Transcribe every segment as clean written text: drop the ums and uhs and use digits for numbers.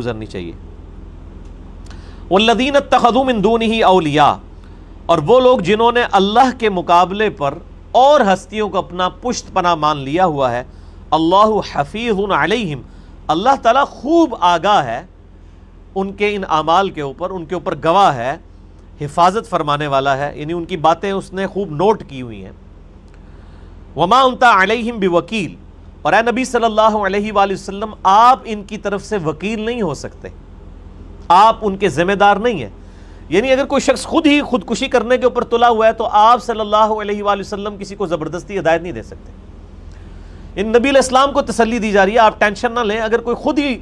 گزرنی چاہیے۔ والذین اتخذوا من دونہ اولیاء، اور وہ لوگ جنہوں نے اللہ کے مقابلے پر اور ہستیوں کو اپنا پشت پناہ مان لیا ہوا ہے، اللہ حفیظ علیہم، اللہ تعالیٰ خوب آگاہ ہے ان کے ان اعمال کے اوپر، ان کے اوپر گواہ ہے، حفاظت فرمانے والا ہے، یعنی ان کی باتیں اس نے خوب نوٹ کی ہوئی ہیں۔ وما انت علیہم بوکیل، اور اے نبی صلی اللہ علیہ وآلہ وسلم آپ ان کی طرف سے وکیل نہیں ہو سکتے، آپ ان کے ذمہ دار نہیں ہیں۔ یعنی اگر کوئی شخص خود ہی خودکشی کرنے کے اوپر تلا ہوا ہے تو آپ صلی اللہ علیہ وآلہ وسلم کسی کو زبردستی ہدایت نہیں دے سکتے۔ ان نبی علیہ السلام کو تسلی دی جا رہی ہے، آپ ٹینشن نہ لیں، اگر کوئی خود ہی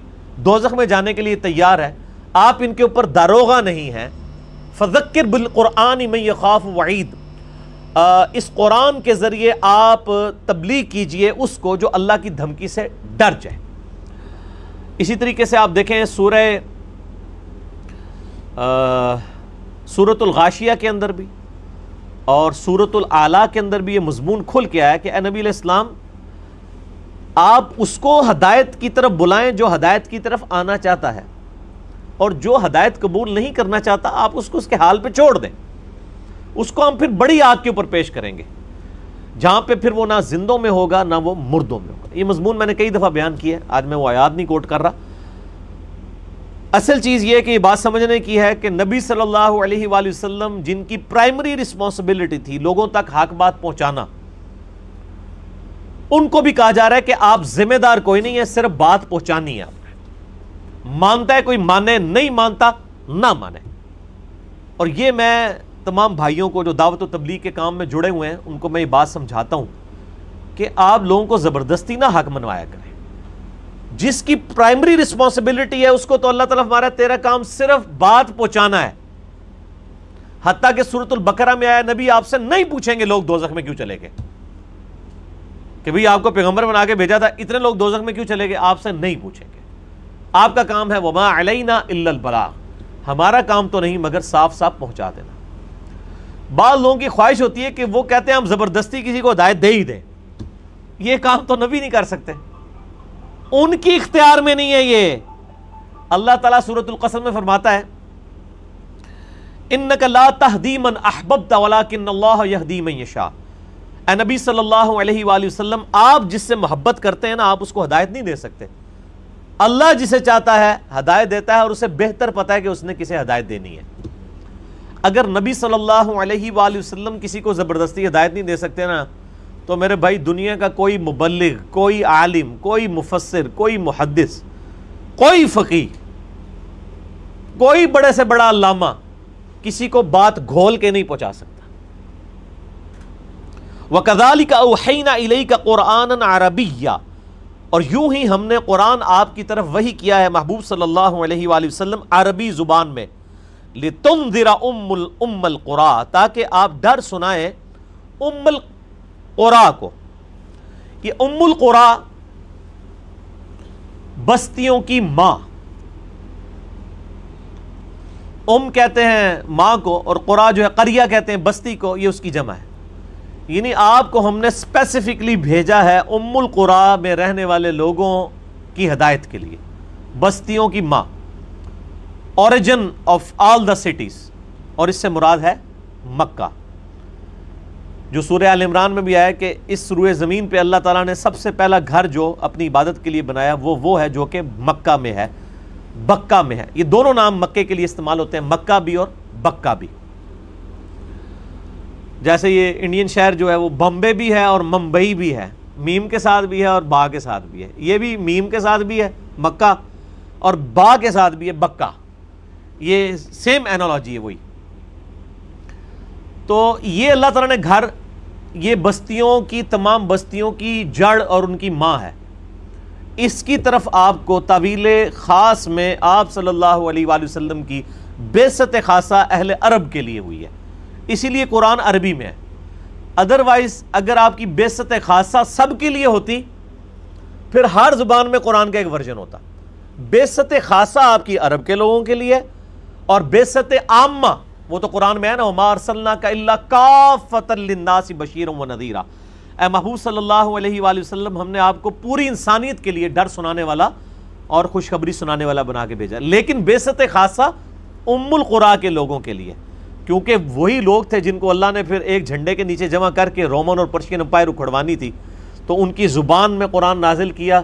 دوزخ میں جانے کے لیے تیار ہے، آپ ان کے اوپر داروغہ نہیں ہیں۔ فذکر بالقرآن من یخاف وعید، اس قرآن کے ذریعے آپ تبلیغ کیجئے اس کو جو اللہ کی دھمکی سے ڈر جائے۔ اسی طریقے سے آپ دیکھیں سورۃ الغاشیہ کے اندر بھی اور سورۃ الاعلیٰ کے اندر بھی یہ مضمون کھل کے آیا کہ اے نبی علیہ السلام آپ اس کو ہدایت کی طرف بلائیں جو ہدایت کی طرف آنا چاہتا ہے، اور جو ہدایت قبول نہیں کرنا چاہتا آپ اس کو اس کے حال پہ چھوڑ دیں، اس کو ہم پھر بڑی آگ کے اوپر پیش کریں گے جہاں پہ پھر وہ نہ زندوں میں ہوگا نہ وہ مردوں میں ہوگا۔ یہ مضمون میں نے کئی دفعہ بیان کیا ہے، آج میں وہ آیات نہیں کوٹ کر رہا۔ اصل چیز یہ ہے کہ یہ بات سمجھنے کی ہے کہ نبی صلی اللہ علیہ وآلہ وسلم جن کی پرائمری رسپانسبلٹی تھی لوگوں تک حق بات پہنچانا، ان کو بھی کہا جا رہا ہے کہ آپ ذمہ دار کوئی نہیں ہے، صرف بات پہنچانی ہے۔ آپ مانتا ہے کوئی مانے، نہیں مانتا نہ مانے۔ اور یہ میں تمام بھائیوں کو جو دعوت و تبلیغ کے کام میں جڑے ہوئے ہیں ان کو میں یہ بات سمجھاتا ہوں کہ آپ لوگوں کو زبردستی نہ حق منوایا کریں۔ جس کی پرائمری رسپانسبلٹی ہے اس کو تو اللہ تعالیٰ ہمارا تیرا کام صرف بات پہنچانا ہے۔ حتیٰ کہ سورۃ البقرہ میں آیا نبی آپ سے نہیں پوچھیں گے لوگ دوزخ میں کیوں چلے گئے، کہ بھئی آپ کو پیغمبر بنا کے بھیجا تھا، اتنے لوگ دوزخ میں کیوں چلے گئے، آپ سے نہیں پوچھیں گے۔ آپ کا کام ہے وما علینا الا البلاغ، ہمارا کام تو نہیں مگر صاف صاف پہنچا دینا۔ بعض لوگوں کی خواہش ہوتی ہے کہ وہ کہتے ہیں ہم زبردستی کسی کو ہدایت دے ہی دیں، یہ کام تو نبی نہیں کر سکتے، ان کی اختیار میں نہیں ہے یہ۔ اللہ تعالیٰ سورۃ القصص میں فرماتا ہے انک لا تہدی من احببت ولکن اللہ یہدی من یشاء، اے نبی صلی اللہ علیہ وآلہ وسلم آپ جس سے محبت کرتے ہیں نا آپ اس کو ہدایت نہیں دے سکتے، اللہ جسے چاہتا ہے ہدایت دیتا ہے اور اسے بہتر پتہ ہے کہ اس نے کسے ہدایت دینی ہے۔ اگر نبی صلی اللہ علیہ وآلہ وسلم کسی کو زبردستی ہدایت نہیں دے سکتے نا تو میرے بھائی دنیا کا کوئی مبلغ، کوئی عالم، کوئی مفسر، کوئی محدث، کوئی فقیہ، کوئی بڑے سے بڑا علامہ کسی کو بات گھول کے نہیں پہنچا سکتا۔ وَكَذَلِكَ أَوْحَيْنَا إِلَيْكَ قُرْآنًا عَرَبِيًّا، اور یوں ہی ہم نے قرآن آپ کی طرف وحی کیا ہے محبوب صلی اللہ علیہ وآلہ وسلم عربی زبان میں، لِتُنذِرَ أُمَّ الْقُرَىٰ، تاکہ آپ ڈر سنائیں ام القریٰ کو۔ یہ ام القریٰ بستیوں کی ماں، کہتے ہیں ماں کو، اور قریٰ جو ہے قریہ کہتے ہیں بستی کو، یہ اس کی جمع ہے۔ یعنی آپ کو ہم نے اسپیسیفکلی بھیجا ہے ام القریٰ میں رہنے والے لوگوں کی ہدایت کے لیے، بستیوں کی ماں، origin of all the cities, اور اس سے مراد ہے مکہ، جو سورہ آل عمران میں بھی آیا کہ اس روئے زمین پہ اللہ تعالیٰ نے سب سے پہلا گھر جو اپنی عبادت کے لیے بنایا وہ ہے جو کہ مکہ میں ہے، بکہ میں ہے۔ یہ دونوں نام مکے کے لیے استعمال ہوتے ہیں، مکہ بھی اور بکہ بھی۔ جیسے یہ انڈین شہر جو ہے وہ بمبے بھی ہے اور ممبئی بھی ہے، میم کے ساتھ بھی ہے اور با کے ساتھ بھی ہے، یہ بھی میم کے ساتھ بھی ہے مکہ اور با کے ساتھ بھی ہے بکہ، یہ سیم اینالوجی ہے وہی۔ تو یہ اللہ تعالیٰ نے گھر، یہ بستیوں کی تمام بستیوں کی جڑ اور ان کی ماں ہے، اس کی طرف آپ کو طویل خاص میں آپ صلی اللہ علیہ وآلہ وسلم کی بعثت خاصہ اہل عرب کے لیے ہوئی ہے، اسی لیے قرآن عربی میں ہے۔ ادروائز اگر آپ کی بعثت خاصہ سب کے لیے ہوتی پھر ہر زبان میں قرآن کا ایک ورژن ہوتا۔ بعثت خاصہ آپ کی عرب کے لوگوں کے لیے، اور بعثت عامہ وہ تو قرآن میں ہے نا، وَمَا أَرْسَلْنَاكَ إِلَّا كَافَّةً لِلنَّاسِ بَشِيرًا وَنَذِيرًا، اے محبوب صلی اللہ علیہ وآلہ وسلم ہم نے آپ کو پوری انسانیت کے لیے ڈر سنانے والا اور خوشخبری سنانے والا بنا کے بھیجا، لیکن بعثت خاصہ ام القریٰ کے لوگوں کے لیے، کیونکہ وہی لوگ تھے جن کو اللہ نے پھر ایک جھنڈے کے نیچے جمع کر کے رومن اور پرشین امپائر اکھڑوانی تھی، تو ان کی زبان میں قرآن نازل کیا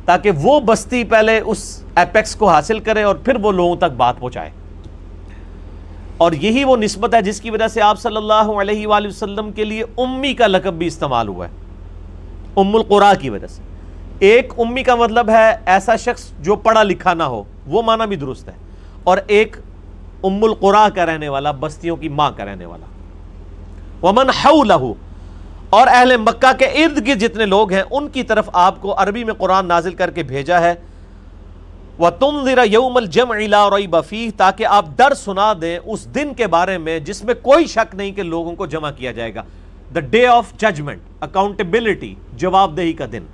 تاکہ وہ بستی پہلے اس ایپیکس کو حاصل کرے اور پھر وہ لوگوں تک بات پہنچائے۔ اور یہی وہ نسبت ہے جس کی وجہ سے آپ صلی اللہ علیہ وآلہ وسلم کے لیے امی کا لقب بھی استعمال ہوا ہے، ام القریٰ کی وجہ سے۔ ایک امی کا مطلب ہے ایسا شخص جو پڑھا لکھا نہ ہو، وہ معنی بھی درست ہے، اور ایک ام القریٰ کا رہنے والا، بستیوں کی ماں کا رہنے والا۔ ومن حولہ، اور اہل مکہ کے ارد گرد جتنے لوگ ہیں ان کی طرف آپ کو عربی میں قرآن نازل کر کے بھیجا ہے۔ وَتُنذِرَ يَوْمَ الْجَمْعِ لَا رَيْبَ فِيهِ، تاکہ آپ ڈر سنا دیں اس دن کے بارے میں جس میں کوئی شک نہیں کہ لوگوں کو جمع کیا جائے گا۔ The day of judgment, accountability, جواب دہی کا دن۔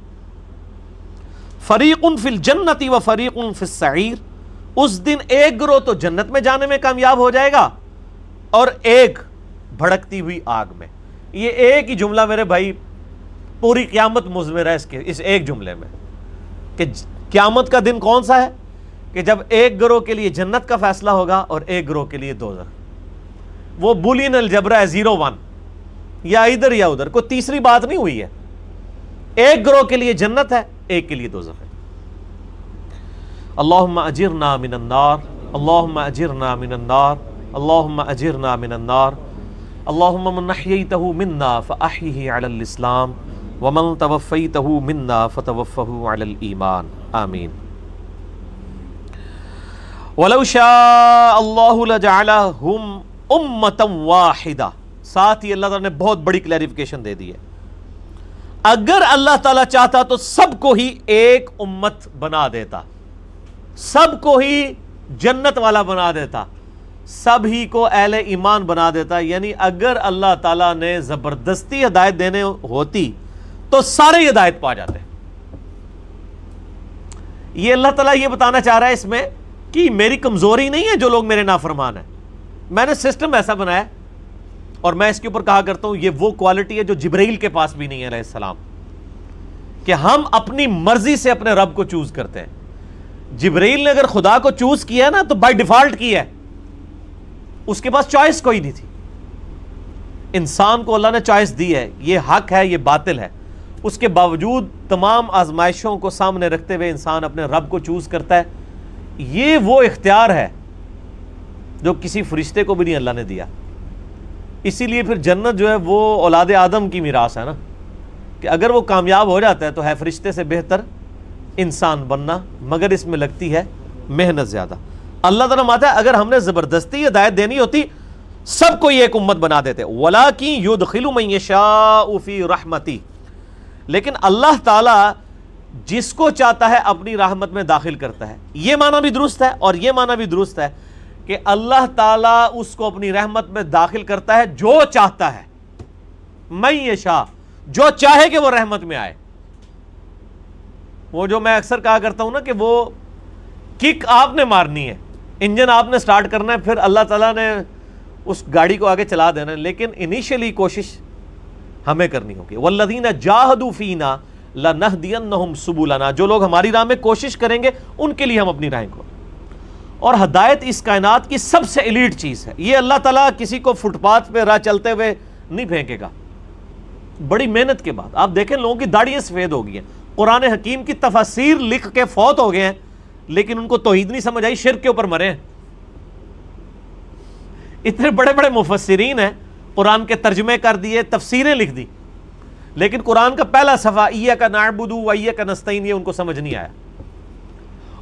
فَرِيقٌ فِي الْجَنَّةِ وَفَرِيقٌ فِي السَّعِيرِ، اس دن ایک گروہ تو جنت میں جانے میں کامیاب ہو جائے گا اور ایک بھڑکتی ہوئی آگ میں۔ یہ ایک ہی جملہ میرے بھائی پوری قیامت مضمر ہے اس ایک جملے میں، کہ قیامت کا دن کون سا ہے؟ کہ جب ایک گروہ کے لیے جنت کا فیصلہ ہوگا اور ایک گروہ کے لیے دوزخ۔ وہ بولین الجبرا ہے 0-1، یا ادھر یا ادھر، کوئی تیسری بات نہیں ہوئی ہے۔ ایک گروہ کے لیے جنت ہے، ایک کے لیے دوزخ ہے۔ اللہم اجرنا من النار، اللہم اجرنا من النار، اللہم اجرنا من النار، اللہم من احییتہ منا فاحیہ علی الاسلام ومن توفیتہ منا فتوفہ علی الایمان، آمین۔ وَلَوْ شَاءَ اللَّهُ لَجَعَلَهُمْ أُمَّةً وَاحِدَةً، ساتھ ہی اللہ تعالیٰ نے بہت بڑی کلیریفیکیشن دے دی ہے، اگر اللہ تعالیٰ چاہتا تو سب کو ہی ایک امت بنا دیتا، سب کو ہی جنت والا بنا دیتا، سب ہی کو اہل ایمان بنا دیتا۔ یعنی اگر اللہ تعالیٰ نے زبردستی ہدایت دینے ہوتی تو سارے ہدایت پا جاتے۔ یہ اللہ تعالیٰ یہ بتانا چاہ رہا ہے اس میں کہ میری کمزوری نہیں ہے جو لوگ میرے نافرمان ہیں، میں نے سسٹم ایسا بنایا، اور میں اس کے اوپر کہا کرتا ہوں یہ وہ کوالٹی ہے جو جبرائیل کے پاس بھی نہیں ہے علیہ السلام، کہ ہم اپنی مرضی سے اپنے رب کو چوز کرتے ہیں۔ جبرائیل نے اگر خدا کو چوز کیا نا تو بائی ڈیفالٹ کیا ہے، اس کے پاس چوائس کوئی نہیں تھی۔ انسان کو اللہ نے چوائس دی ہے، یہ حق ہے، یہ باطل ہے، اس کے باوجود تمام آزمائشوں کو سامنے رکھتے ہوئے انسان اپنے رب کو چوز کرتا ہے۔ یہ وہ اختیار ہے جو کسی فرشتے کو بھی نہیں اللہ نے دیا۔ اسی لیے پھر جنت جو ہے وہ اولاد آدم کی میراث ہے نا، کہ اگر وہ کامیاب ہو جاتا ہے تو ہے فرشتے سے بہتر انسان بننا، مگر اس میں لگتی ہے محنت زیادہ۔ اللہ تعالیٰ ماتا ہے اگر ہم نے زبردستی ہدایت دینی ہوتی سب کو ایک امت بنا دیتے، وَلَٰكِن يُدْخِلُ مَن يَشَاءُ فِي رَحْمَتِهِ، لیکن اللہ تعالیٰ جس کو چاہتا ہے اپنی رحمت میں داخل کرتا ہے۔ یہ معنی بھی درست ہے اور یہ معنی بھی درست ہے کہ اللہ تعالیٰ اس کو اپنی رحمت میں داخل کرتا ہے جو چاہتا ہے، مَن يَشَاء، جو چاہے کہ وہ رحمت میں آئے۔ وہ جو میں اکثر کہا کرتا ہوں نا کہ وہ کک آپ نے مارنی ہے، انجن آپ نے سٹارٹ کرنا ہے، پھر اللہ تعالیٰ نے اس گاڑی کو آگے چلا دینا ہے، لیکن انیشلی کوشش ہمیں کرنی ہوگی۔ وَالَّذِينَ جَاهَدُوا فِينَا لَنَهْدِيَنَّهُمْ سُبُلَنَا، جو لوگ ہماری راہ میں کوشش کریں گے ان کے لیے ہم اپنی راہیں کھولیں۔ اور ہدایت اس کائنات کی سب سے ایلیٹ چیز ہے، یہ اللہ تعالیٰ کسی کو فٹ پاتھ پہ راہ چلتے ہوئے نہیں پھینکے گا، بڑی محنت کے بعد۔ آپ دیکھیں لوگوں کی داڑھیاں سفید ہو گئی ہیں، قرآن حکیم کی تفاسیر لکھ کے فوت ہو گئے ہیں، لیکن ان کو توحید نہیں سمجھ آئی، شرک کے اوپر مرے ہیں۔ اتنے بڑے بڑے مفسرین ہیں، قرآن کے ترجمے کر دیے، تفسیریں لکھ دی، لیکن قرآن کا پہلا صفحہ ایاک نعبد و ایاک نستعین یہ ان کو سمجھ نہیں آیا،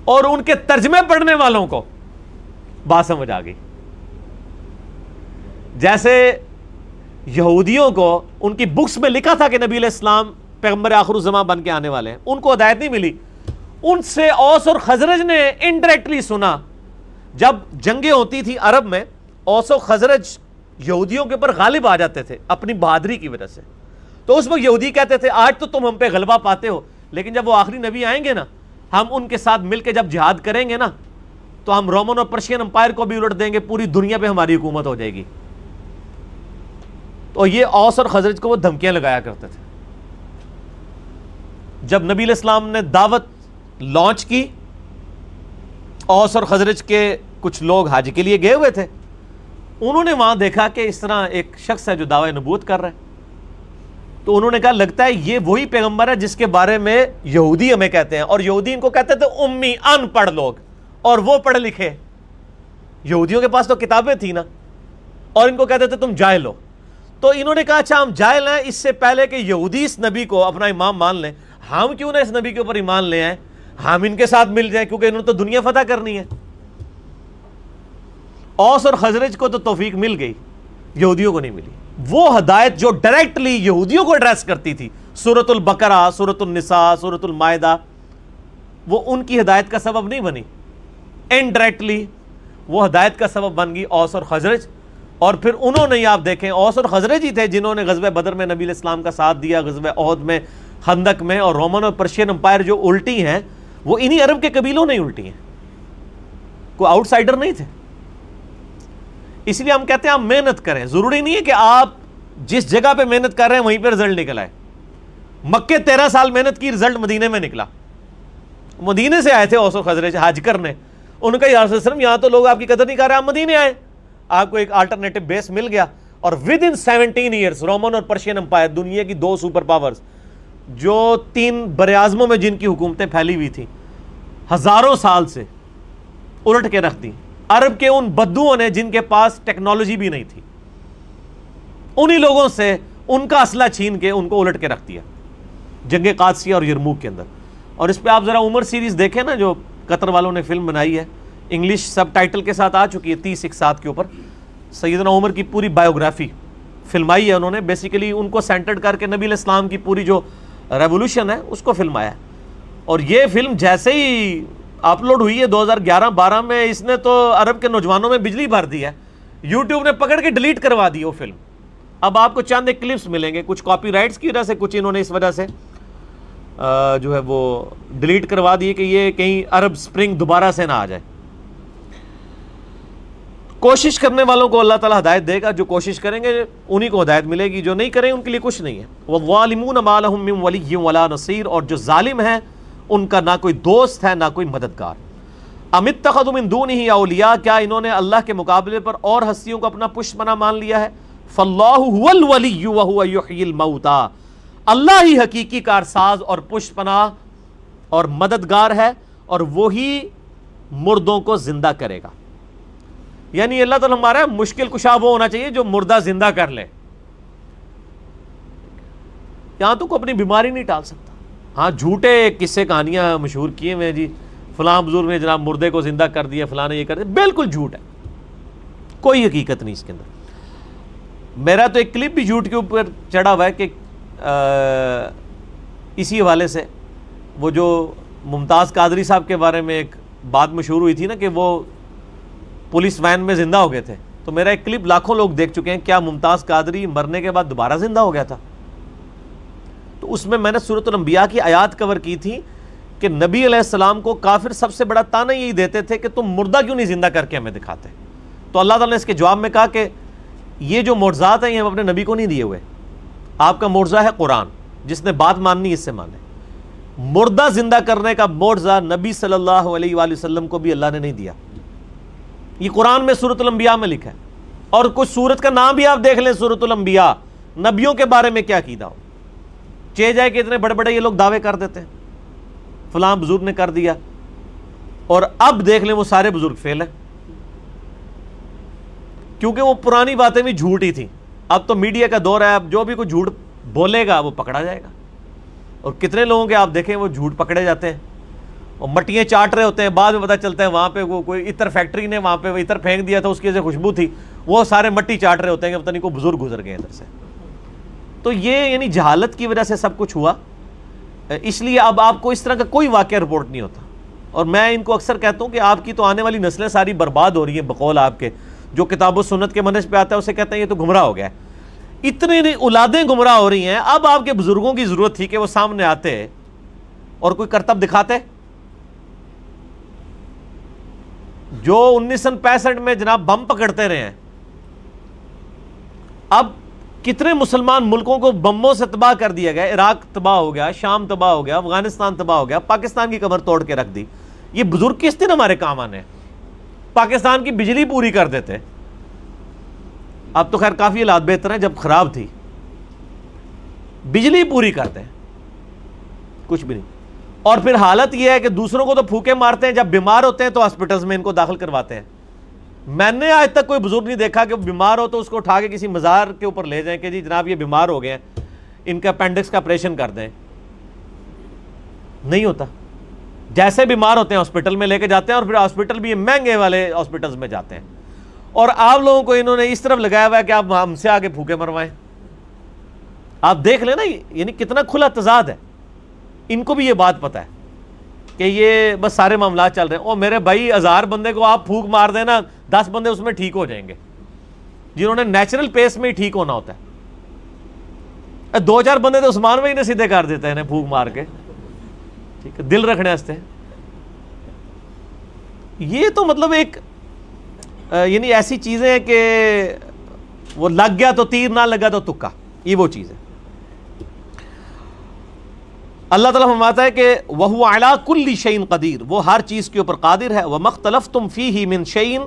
اور ان کے ترجمے پڑھنے والوں کو بات سمجھ آ گئی۔ جیسے یہودیوں کو ان کی بکس میں لکھا تھا کہ نبی علیہ السلام پیغمبر آخر الزمان بن کے آنے والے ہیں، ان کو ہدایت نہیں ملی، ان سے اوس اور خزرج نے انڈائریکٹلی سنا۔ جب جنگیں ہوتی تھی عرب میں، اوس و خزرج یہودیوں کے اوپر غالب آ جاتے تھے اپنی بہادری کی وجہ سے، تو اس وقت یہودی کہتے تھے آج تو تم ہم پہ غلبہ پاتے ہو، لیکن جب وہ آخری نبی آئیں گے نا، ہم ان کے ساتھ مل کے جب جہاد کریں گے نا تو ہم رومن اور پرشین امپائر کو بھی الٹ دیں گے، پوری دنیا پہ ہماری حکومت ہو جائے گی۔ تو یہ اوس اور خزرج کو وہ دھمکیاں لگایا کرتے تھے۔ جب نبی علیہ السلام نے دعوت لانچ کی اوس اور خزرج کے کچھ لوگ حج کے لیے گئے ہوئے تھے. انہوں نے وہاں دیکھا کہ اس طرح ایک شخص ہے جو دعوی نبوت کر رہا ہے. تو انہوں نے کہا لگتا ہے یہ وہی پیغمبر ہے جس کے بارے میں یہودی ہمیں کہتے ہیں, اور یہودی ان کو کہتے تھے امی, ان پڑھ لوگ, اور وہ پڑھ لکھے. یہودیوں کے پاس تو کتابیں تھیں نا, اور ان کو کہتے تھے تم جاہل ہو. تو انہوں نے کہا اچھا ہم جاہل ہیں, اس سے پہلے کہ یہودی اس نبی کو اپنا امام مان لیں, ہم کیوں نہ اس نبی کے اوپر ایمان لے آئیں, ہم ان کے ساتھ مل جائیں, کیونکہ انہوں نے تو دنیا فتح کرنی ہے. اوس اور خزرج کو تو توفیق مل گئی, یہودیوں کو نہیں ملی. وہ ہدایت جو ڈائریکٹلی یہودیوں کو ایڈریس کرتی تھی, سورۃ البقرہ, سورۃ النساء, سورۃ المائدہ, وہ ان کی ہدایت کا سبب نہیں بنی. انڈائریکٹلی وہ ہدایت کا سبب بن گئی اوس اور خزرج. اور پھر انہوں نے, آپ دیکھیں, اوس اور خزرج ہی تھے جنہوں نے غزوہ بدر میں نبی علیہ السلام کا ساتھ دیا, غزوہ احد میں, خندق میں, اور رومن اور پرشین امپائر جو الٹی ہیں وہ انہی عرب کے قبیلوں نے الٹی ہیں, کوئی آؤٹ سائڈر نہیں تھے. اس لیے ہم کہتے ہیں آپ محنت کریں, ضروری نہیں ہے کہ آپ جس جگہ پہ محنت کر رہے ہیں وہیں پہ رزلٹ نکل آئے. مکے 13 سال محنت کی, رزلٹ مدینے میں نکلا. مدینے سے آئے تھے اوس اور خزرج حج کرنے, ان کا یا رسول اللہ یہاں تو لوگ آپ کی قدر نہیں کر رہے, آپ مدینے آئے, آپ کو ایک الٹرنیٹو بیس مل گیا. اور ود ان 17 ایئرس رومن اور پرشین امپائر, دنیا کی 2 سپر پاورز جو 3 براعظموں میں جن کی حکومتیں پھیلی ہوئی تھیں, ہزاروں سال سے الٹ کے رکھ دی. عرب کے ان بدوؤں نے جن کے پاس ٹیکنالوجی بھی نہیں تھی, انہی لوگوں سے ان کا اسلحہ چھین کے ان کو الٹ کے رکھ دیا جنگ قادسیہ اور یرموک کے اندر. اور اس پہ آپ ذرا عمر سیریز دیکھیں نا, جو قطر والوں نے فلم بنائی ہے, انگلش سب ٹائٹل کے ساتھ آ چکی ہے, 30 ساتھ کے اوپر سیدنا عمر کی پوری بایوگرافی فلمائی ہے انہوں نے. بیسیکلی ان کو سینٹرڈ کر کے نبی علیہ السلام کی پوری جو ریولوشن ہے اس کو فلمایا ہے. اور یہ فلم جیسے ہی اپلوڈ ہوئی ہے 2011-12 میں, اس نے تو عرب کے نوجوانوں میں بجلی بھر دی ہے. یوٹیوب نے پکڑ کے ڈیلیٹ کروا دی وہ فلم. اب آپ کو چند ایک کلپس ملیں گے, کچھ کاپی رائٹس کی وجہ سے, کچھ انہوں نے اس وجہ سے جو ہے وہ ڈیلیٹ کروا دیے کہ یہ کہیں عرب سپرنگ دوبارہ سے نہ آ جائے. کوشش کرنے والوں کو اللہ تعالیٰ ہدایت دے گا, جو کوشش کریں گے انہی کو ہدایت ملے گی, جو نہیں کریں ان کے لیے کچھ نہیں ہے. وَالظَّالِمُونَ مَا لَهُم مِّن وَلِيٍّ وَلَا نَصِيرٍ, اور جو ظالم ہیں ان کا نہ کوئی دوست ہے نہ کوئی مددگار. ام اتخذوا من دونه اولیاء, کیا انہوں نے اللہ کے مقابلے پر اور ہستیوں کو اپنا پشت پناہ مان لیا ہے. فاللہ هو الولی وهو یحیی الموتى, اللہ ہی حقیقی کارساز اور پشت پناہ اور مددگار ہے, اور وہی مردوں کو زندہ کرے گا. یعنی اللہ تعالیٰ ہمارا مشکل کشا وہ ہونا چاہیے جو مردہ زندہ کر لے. یہاں تو کوئی اپنی بیماری نہیں ٹال سکتا. ہاں جھوٹے قصے کہانیاں مشہور کیے ہوئے جی, فلاں بزرگ نے جناب مردے کو زندہ کر دیا, فلاں نے یہ کر دیا, بالکل جھوٹ ہے, کوئی حقیقت نہیں اس کے اندر. میرا تو ایک کلپ بھی جھوٹ کے اوپر چڑھا ہوا ہے کہ اسی حوالے سے وہ جو ممتاز قادری صاحب کے بارے میں ایک بات مشہور ہوئی تھی نا کہ وہ پولیس وین میں زندہ ہو گئے تھے. تو میرا ایک کلپ لاکھوں لوگ دیکھ چکے ہیں, کیا ممتاز قادری مرنے کے بعد دوبارہ زندہ ہو گیا تھا. تو اس میں نے سورۃ الانبیاء کی آیات کور کی تھی کہ نبی علیہ السلام کو کافر سب سے بڑا طعنہ یہی دیتے تھے کہ تم مردہ کیوں نہیں زندہ کر کے ہمیں دکھاتے. تو اللہ تعالیٰ نے اس کے جواب میں کہا کہ یہ جو معجزات ہیں یہ ہم اپنے نبی کو نہیں دیے ہوئے, آپ کا معجزہ ہے قرآن, جس نے بات ماننی اس سے مانے. مردہ زندہ کرنے کا معجزہ نبی صلی اللہ علیہ وآلہ وسلم کو بھی اللہ نے نہیں دیا. یہ قرآن میں سورۃ الانبیاء میں لکھا ہے, اور کچھ سورت کا نام بھی آپ دیکھ لیں, سورۃ الانبیاء, نبیوں کے بارے میں کیا عقیدہ ہو. چہ جائے کہ اتنے بڑے بڑے یہ لوگ دعوے کر دیتے ہیں, فلاں بزرگ نے کر دیا, اور اب دیکھ لیں وہ سارے بزرگ فیل ہیں, کیونکہ وہ پرانی باتیں بھی جھوٹ ہی تھیں. اب تو میڈیا کا دور ہے, اب جو بھی کوئی جھوٹ بولے گا وہ پکڑا جائے گا. اور کتنے لوگوں کے آپ دیکھیں وہ جھوٹ پکڑے جاتے ہیں, اور مٹیاں چاٹ رہے ہوتے ہیں, بعد میں پتہ چلتا ہے وہاں پہ کوئی عطر فیکٹری نے وہاں پہ وہ عطر پھینک دیا تھا, اس کی وجہ سے خوشبو تھی, وہ سارے مٹی چاٹ رہے ہوتے ہیں کہ پتہ نہیں کوئی بزرگ گزر گئے ادھر سے. تو یہ یعنی جہالت کی وجہ سے سب کچھ ہوا. اس لیے اب آپ کو اس طرح کا کوئی واقعہ رپورٹ نہیں ہوتا. اور میں ان کو اکثر کہتا ہوں کہ آپ کی تو آنے والی نسلیں ساری برباد ہو رہی ہیں بقول آپ کے. جو کتاب و سنت کے منہج پہ آتا ہے اسے کہتے ہیں یہ تو گمراہ ہو گیا ہے. اتنی اولادیں گمراہ ہو رہی ہیں, اب آپ کے بزرگوں کی ضرورت تھی کہ وہ سامنے آتے اور کوئی کرتب دکھاتے. جو 1965 میں جناب بم پکڑتے رہے ہیں, اب کتنے مسلمان ملکوں کو بموں سے تباہ کر دیا گیا. عراق تباہ ہو گیا, شام تباہ ہو گیا, افغانستان تباہ ہو گیا, پاکستان کی کمر توڑ کے رکھ دی. یہ بزرگ کس دن ہمارے کام آنے ہیں؟ پاکستان کی بجلی پوری کر دیتے. اب تو خیر کافی حالات بہتر ہیں، جب خراب تھی بجلی پوری کرتے ہیں، کچھ بھی نہیں. اور پھر حالت یہ ہے کہ دوسروں کو تو پھوکے مارتے ہیں، جب بیمار ہوتے ہیں تو ہاسپٹلز میں ان کو داخل کرواتے ہیں. میں نے آج تک کوئی بزرگ نہیں دیکھا کہ بیمار ہو تو اس کو اٹھا کے کسی مزار کے اوپر لے جائیں کہ جی جناب یہ بیمار ہو گئے ہیں، ان کا اپینڈکس کا آپریشن کر دیں. نہیں ہوتا. جیسے بیمار ہوتے ہیں ہاسپٹل میں لے کے جاتے ہیں، اور پھر ہاسپٹل بھی مہنگے والے ہاسپٹلز میں جاتے ہیں، اور آپ لوگوں کو انہوں نے اس طرف لگایا ہوا ہے کہ آپ ہم سے آگے پھوکے مروائیں. آپ دیکھ لیں نا یعنی کتنا کھلا تضاد ہے. ان کو بھی یہ بات پتہ ہے کہ یہ بس سارے معاملات چل رہے ہیں. اور میرے بھائی 1000 بندے کو آپ پھونک مار دینا، 10 بندے اس میں ٹھیک ہو جائیں گے جنہوں نے نیچرل پیس میں ہی ٹھیک ہونا ہوتا ہے. 2-4 بندے تو عثمان بھائی نے سیدھے کر دیتے ہیں پھونک مار کے، ٹھیک ہے، دل رکھنے واسطے. یہ تو مطلب ایک یعنی ایسی چیزیں ہیں کہ وہ لگ گیا تو تیر، نہ لگا تو تکا، یہ وہ چیز ہے. اللہ تعالیٰ فرماتا ہے کہ وَهُوَ عَلَىٰ كُلِّ شَيْءٍ قدیر، وہ ہر چیز کے اوپر قادر ہے. وَمَا اخْتَلَفْتُمْ فِيهِ مِنْ شَيْءٍ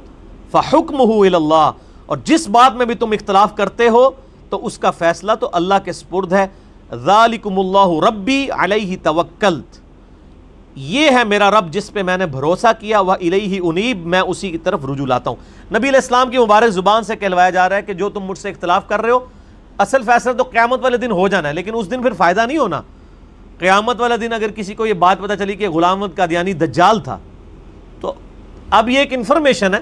فَحُكْمُهُ إِلَى اللَّهِ، اور جس بات میں بھی تم اختلاف کرتے ہو تو اس کا فیصلہ تو اللہ کے سپرد ہے. ذَلِكُمُ اللَّهُ رَبِّي عَلَيْهِ تَوَكَّلْتُ، یہ ہے میرا رب جس پہ میں نے بھروسہ کیا. وَإِلَيْهِ أُنِيبُ، میں اسی کی طرف رجوع لاتا ہوں. نبی علیہ السلام کی مبارک زبان سے کہلوایا جا رہا ہے کہ جو تم مجھ سے اختلاف کر رہے ہو، اصل فیصلہ تو قیامت والے دن ہو جانا ہے، لیکن اس دن پھر فائدہ نہیں ہونا. قیامت والا دن اگر کسی کو یہ بات پتہ چلی کہ غلام احمد قادیانی دجال تھا، تو اب یہ ایک انفارمیشن ہے،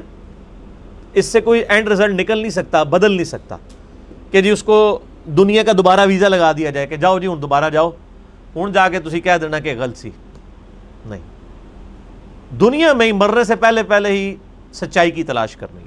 اس سے کوئی اینڈ رزلٹ نکل نہیں سکتا، بدل نہیں سکتا کہ جی اس کو دنیا کا دوبارہ ویزا لگا دیا جائے کہ جاؤ جی ہوں دوبارہ جاؤ، ہوں جا کے تسی کہہ دینا کہ غلط سی. نہیں، دنیا میں ہی مرنے سے پہلے ہی سچائی کی تلاش کرنی.